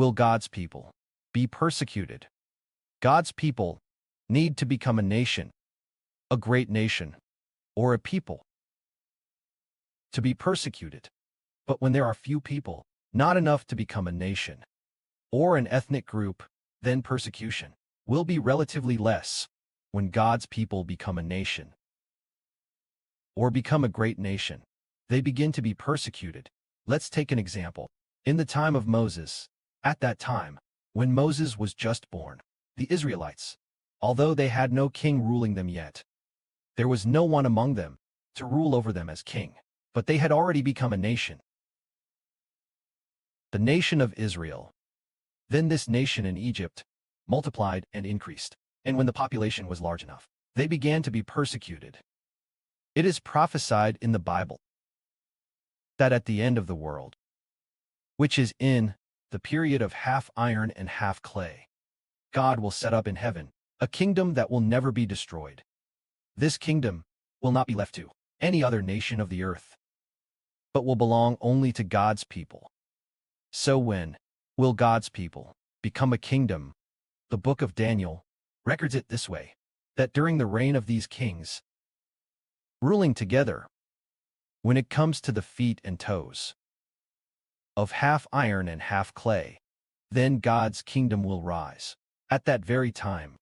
will God's people be persecuted? God's people need to become a nation, a great nation, or a people to be persecuted. But when there are few people, not enough to become a nation or an ethnic group, then persecution will be relatively less. When God's people become a nation or become a great nation, they begin to be persecuted. Let's take an example. In the time of Moses, at that time, when Moses was just born, the Israelites, although they had no king ruling them yet, there was no one among them to rule over them as king, but they had already become a nation, the nation of Israel. Then this nation in Egypt multiplied and increased, and when the population was large enough, they began to be persecuted. It is prophesied in the Bible that at the end of the world, which is in the period of half iron and half clay, God will set up in heaven a kingdom that will never be destroyed. This kingdom will not be left to any other nation of the earth, but will belong only to God's people. So when will God's people become a kingdom? The book of Daniel records it this way, that during the reign of these kings, ruling together, when it comes to the feet and toes of half iron and half clay, then God's kingdom will rise. At that very time,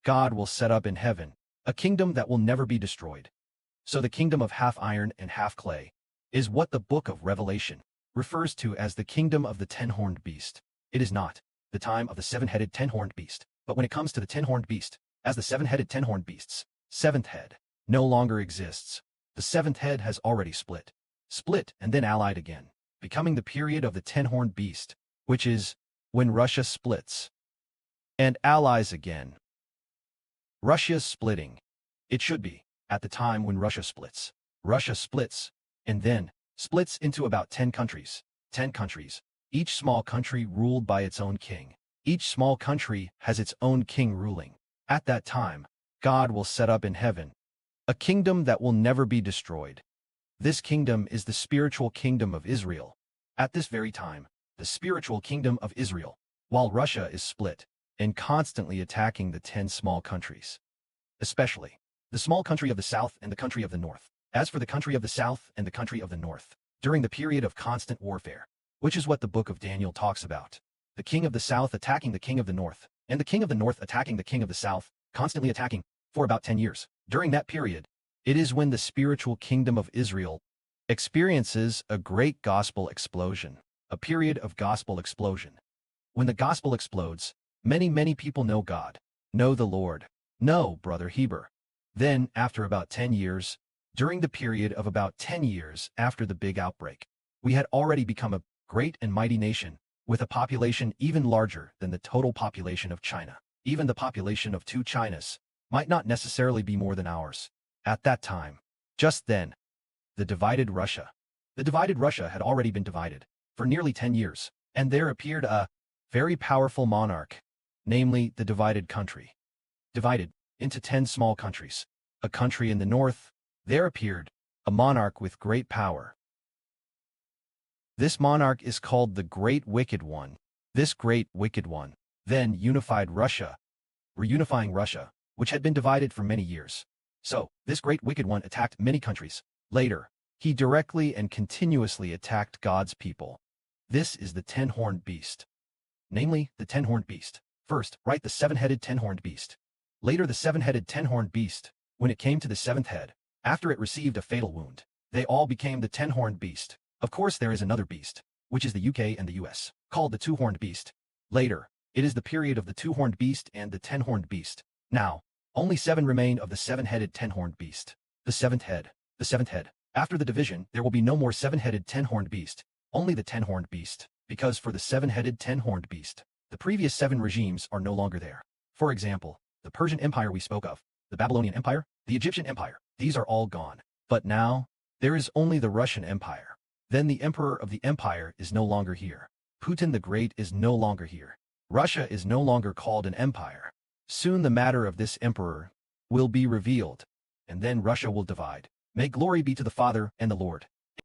God will set up in heaven a kingdom that will never be destroyed. So the kingdom of half iron and half clay is what the book of Revelation refers to as the kingdom of the ten-horned beast. It is not the time of the seven-headed ten-horned beast, but when it comes to the ten-horned beast, as the seven-headed ten-horned beast's seventh head no longer exists, the seventh head has already split and then allied again, becoming the period of the ten-horned beast, which is when Russia splits and allies again. Russia's splitting. It should be at the time when Russia splits. Russia splits and then splits into about 10 countries. 10 countries, each small country ruled by its own king. Each small country has its own king ruling. At that time, God will set up in heaven a kingdom that will never be destroyed. This kingdom is the spiritual kingdom of Israel. At this very time, the spiritual kingdom of Israel, while Russia is split and constantly attacking the 10 small countries, especially the small country of the south and the country of the north. As for the country of the south and the country of the north, during the period of constant warfare, which is what the book of Daniel talks about, the king of the south attacking the king of the north, and the king of the north attacking the king of the south, constantly attacking for about 10 years. During that period, it is when the spiritual kingdom of Israel experiences a great gospel explosion, a period of gospel explosion. When the gospel explodes, many people know God, know the Lord, know Brother Heber. Then, after about 10 years, during the period of about 10 years after the big outbreak, we had already become a great and mighty nation, with a population even larger than the total population of China. Even the population of 2 Chinas might not necessarily be more than ours. At that time, just then, the divided Russia had already been divided for nearly 10 years, and there appeared a very powerful monarch, namely the divided country. Divided into 10 small countries. A country in the north, there appeared a monarch with great power. This monarch is called the Great Wicked One. This Great Wicked One then unified Russia, reunifying Russia, which had been divided for many years. So, this Great Wicked One attacked many countries. Later, he directly and continuously attacked God's people. This is the ten-horned beast. Namely, the ten-horned beast. First, write the seven-headed ten-horned beast. Later, the seven-headed ten-horned beast. When it came to the seventh head, after it received a fatal wound, they all became the ten-horned beast. Of course, there is another beast, which is the UK and the US, called the two-horned beast. Later, it is the period of the two-horned beast and the ten-horned beast. Now, only 7 remain of the seven-headed ten-horned beast. The seventh head. The seventh head. After the division, there will be no more seven-headed ten-horned beast, only the ten-horned beast, because for the seven-headed ten-horned beast, the previous 7 regimes are no longer there. For example, the Persian Empire we spoke of, the Babylonian Empire, the Egyptian Empire, these are all gone. But now, there is only the Russian Empire. Then the emperor of the empire is no longer here. Putin the Great is no longer here. Russia is no longer called an empire. Soon the matter of this emperor will be revealed, and then Russia will divide. May glory be to the Father and the Lord.